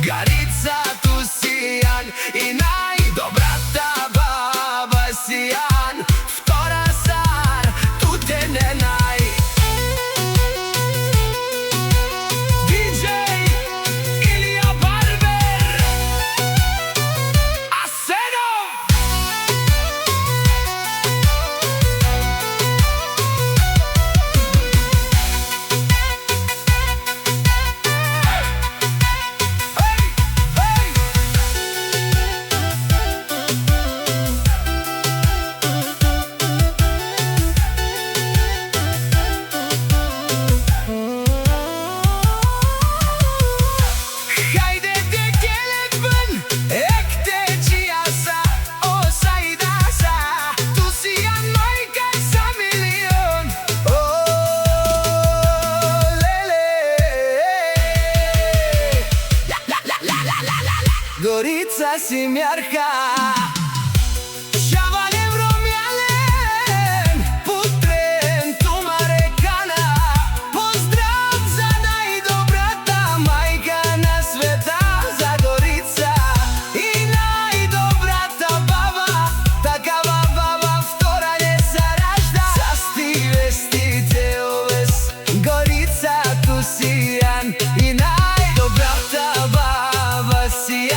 Gorica tu sijan i najdobratá baba sijan. Vtora sár, tu te nenaj. DJ Ilija Barber Asenov. Gorica si mjarka, Šavaljev Romjalen, putrem Tumarekana. Pozdrav za najdobrata majka na sveta, za Gorica i najdobrata baba. Takava baba vtora ne saražda, za stive stite oves. Gorica tu sijan i najdobrata baba sijan.